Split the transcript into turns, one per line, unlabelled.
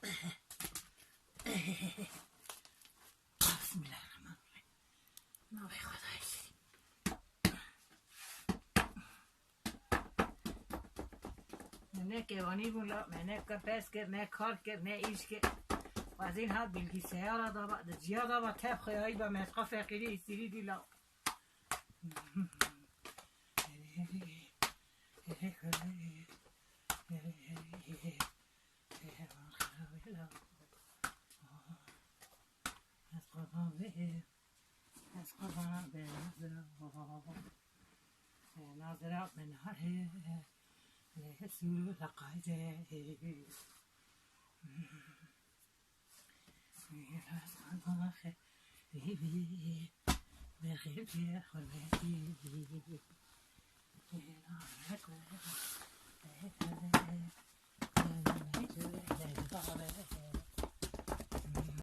بسم الله الرحمن الرحیم. نام خدای نه کیوانی بولا نه کپس کرد نه کار کرد نه ایش کرد و از این حد بلگی سیاره دابا جیا دابا تب خیایی با مسقا فقیری استیری دیلا از قربان به ناظرات من هره سور لقایده بخیر خلقی